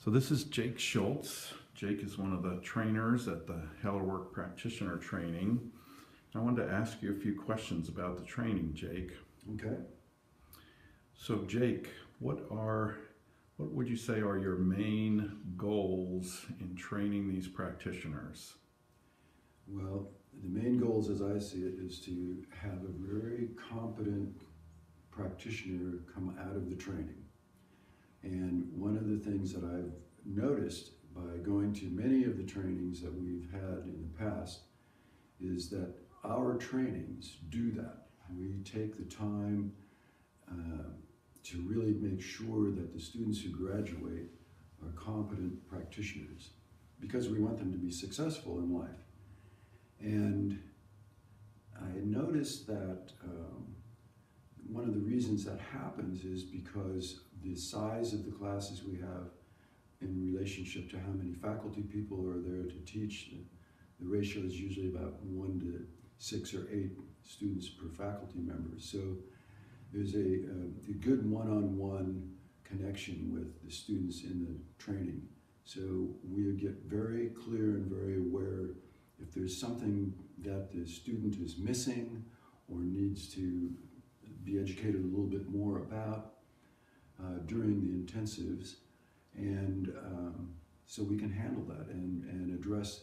So this is Jake Schultz. Jake is one of the trainers at the Hellerwork Practitioner Training. I wanted to ask you a few questions about the training, Jake. Okay. So Jake, what would you say are your main goals in training these practitioners? Well, the main goals as I see it is to have a very competent practitioner come out of the training. And one of the things that I've noticed by going to many of the trainings that we've had in the past is that our trainings do that. We take the time to really make sure that the students who graduate are competent practitioners because we want them to be successful in life. And I noticed that one of the reasons that happens is because the size of the classes we have in relationship to how many faculty people are there to teach. The ratio is usually about 1 to 6 or 8 students per faculty member. So there's a good one-on-one connection with the students in the training. So we get very clear and very aware if there's something that the student is missing or needs to be educated a little bit more about during the intensives, and so we can handle that and address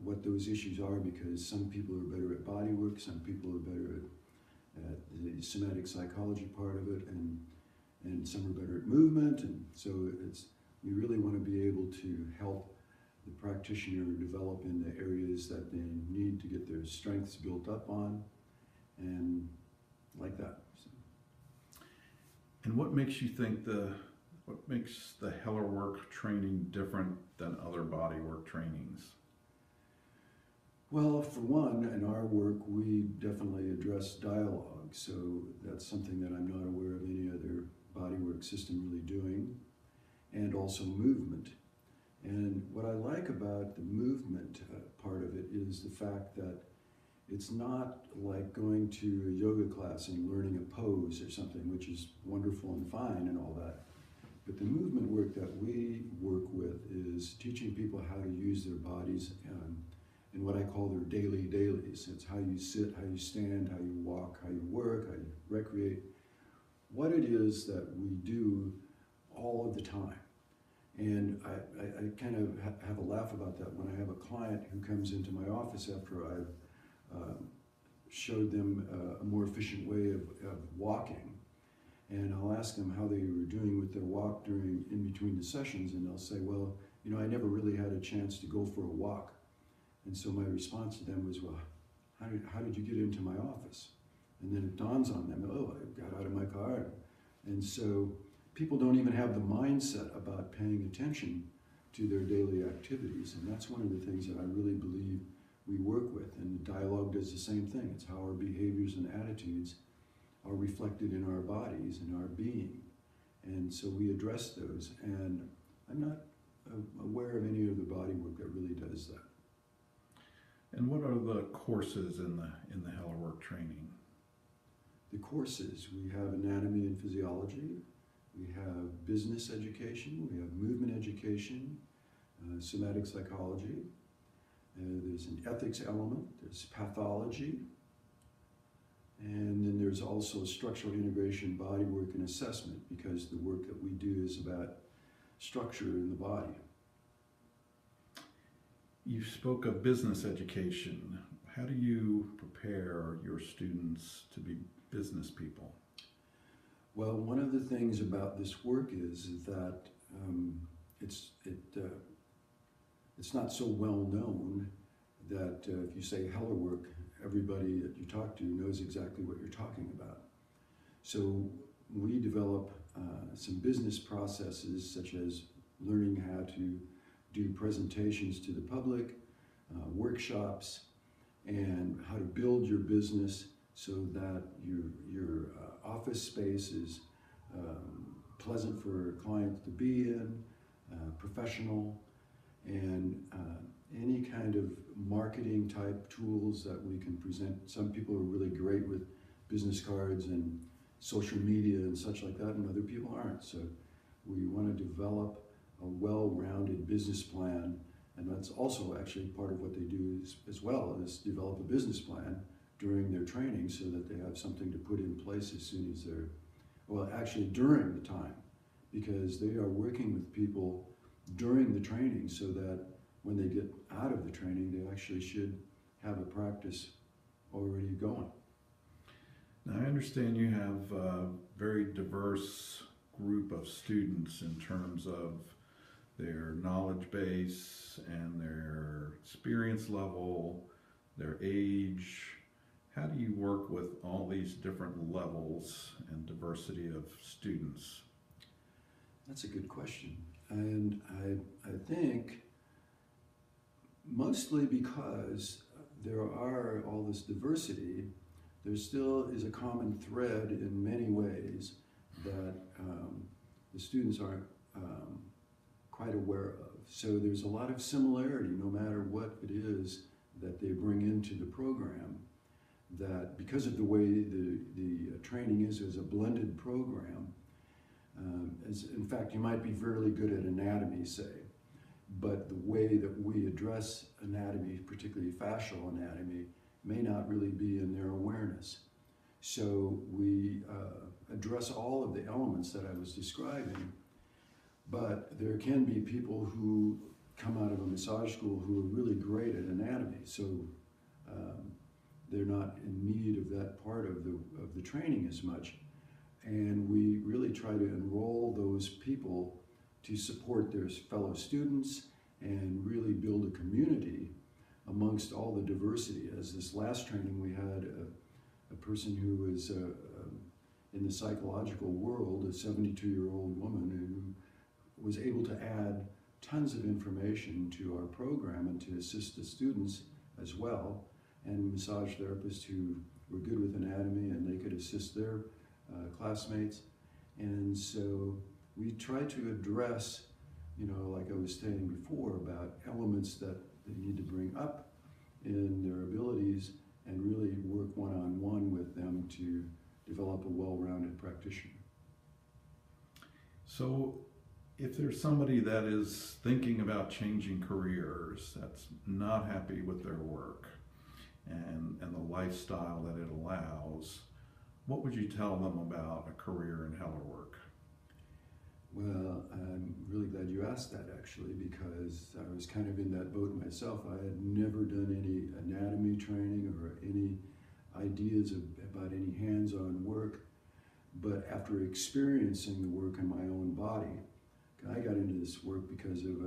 what those issues are, because some people are better at body work, some people are better at the somatic psychology part of it, and some are better at movement, and so we really want to be able to help the practitioner develop in the areas that they need to get their strengths built up on, and like that. So. And what makes you think what makes the Hellerwork training different than other bodywork trainings? Well, for one, in our work, we definitely address dialogue, so that's something that I'm not aware of any other bodywork system really doing, and also movement. And what I like about the movement part of it is the fact that it's not like going to a yoga class and learning a pose or something, which is wonderful and fine and all that. But the movement work that we work with is teaching people how to use their bodies in what I call their dailies. It's how you sit, how you stand, how you walk, how you work, how you recreate, what it is that we do all of the time. And I kind of have a laugh about that when I have a client who comes into my office after I've showed them a more efficient way of walking. And I'll ask them how they were doing with their walk in between the sessions, and they'll say, well, you know, I never really had a chance to go for a walk. And so my response to them was, well, how did you get into my office? And then it dawns on them, oh, I got out of my car. And so people don't even have the mindset about paying attention to their daily activities. And that's one of the things that I really believe we work with. And the dialogue does the same thing. It's how our behaviors and attitudes are reflected in our bodies and our being. And so we address those. And I'm not aware of any other body work that really does that. And what are the courses in the Hellerwork training? The courses, we have anatomy and physiology, we have business education, we have movement education, somatic psychology, there's an ethics element, there's pathology, and then there's also structural integration, body work, and assessment, because the work that we do is about structure in the body. You spoke of business education. How do you prepare your students to be business people? Well, one of the things about this work is that it's not so well known that if you say Hellerwork, everybody that you talk to knows exactly what you're talking about. So we develop some business processes, such as learning how to do presentations to the public, workshops, and how to build your business so that your office space is pleasant for clients to be in, professional, and any kind of marketing type tools that we can present. Some people are really great with business cards and social media and such like that, and other people aren't. So we want to develop a well-rounded business plan, and that's also actually part of what they do as well, is develop a business plan during their training so that they have something to put in place as soon as they're, well, actually during the time, because they are working with people during the training so that when they get out of the training, they actually should have a practice already going. Now, I understand you have a very diverse group of students in terms of their knowledge base and their experience level, their age. How do you work with all these different levels and diversity of students? That's a good question. And I think mostly because there are all this diversity, there still is a common thread in many ways that the students aren't quite aware of. So there's a lot of similarity no matter what it is that they bring into the program, that because of the way the training is as a blended program, as in fact you might be fairly good at anatomy, say, but the way that we address anatomy, particularly fascial anatomy, may not really be in their awareness. So we address all of the elements that I was describing, but there can be people who come out of a massage school who are really great at anatomy, so they're not in need of that part of the training as much. And we really try to enroll those people to support their fellow students and really build a community amongst all the diversity. As this last training, we had a person who was in the psychological world, a 72-year-old woman who was able to add tons of information to our program and to assist the students as well, and massage therapists who were good with anatomy and they could assist their classmates. And so we try to address, you know, like I was saying before, about elements that they need to bring up in their abilities and really work one-on-one with them to develop a well-rounded practitioner. So if there's somebody that is thinking about changing careers, that's not happy with their work and the lifestyle that it allows, what would you tell them about a career in Hellerwerk? Well, I'm really glad you asked that, actually, because I was kind of in that boat myself. I had never done any anatomy training or any ideas about any hands-on work, but after experiencing the work in my own body, I got into this work because of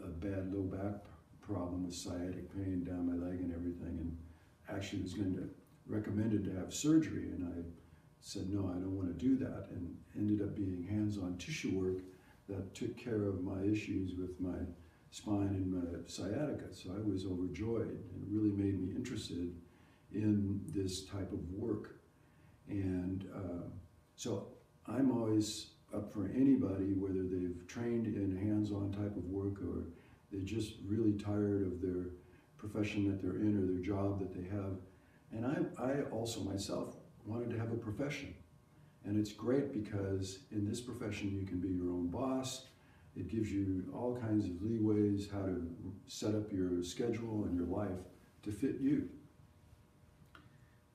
a bad low back problem with sciatic pain down my leg and everything, and actually was going to recommended to have surgery, and I said no, I don't want to do that, and ended up being hands-on tissue work that took care of my issues with my spine and my sciatica. So I was overjoyed, and it really made me interested in this type of work. And so I'm always up for anybody, whether they've trained in hands-on type of work or they're just really tired of their profession that they're in or their job that they have. And I also myself wanted to have a profession. And it's great because in this profession you can be your own boss. It gives you all kinds of leeways how to set up your schedule and your life to fit you.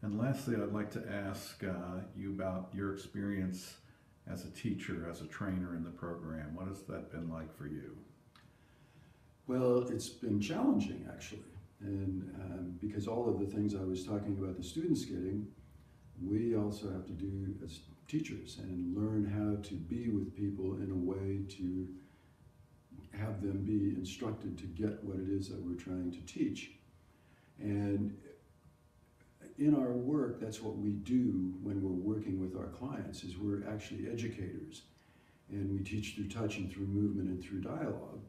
And lastly, I'd like to ask you about your experience as a teacher, as a trainer in the program. What has that been like for you? Well, it's been challenging, actually. And because all of the things I was talking about the students getting, we also have to do as teachers and learn how to be with people in a way to have them be instructed to get what it is that we're trying to teach. And in our work, that's what we do when we're working with our clients, is we're actually educators. And we teach through touch and through movement and through dialogue.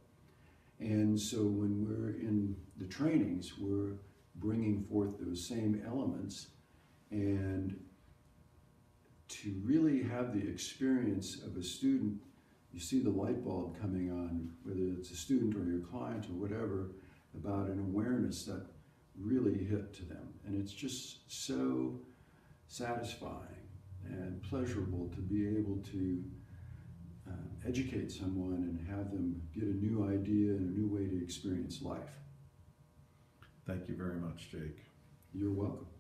And so when we're in the trainings, we're bringing forth those same elements, and to really have the experience of a student, you see the light bulb coming on, whether it's a student or your client or whatever, about an awareness that really hit to them. And it's just so satisfying and pleasurable to be able to educate someone and have them get a new idea and a new way to experience life. Thank you very much, Jake. You're welcome.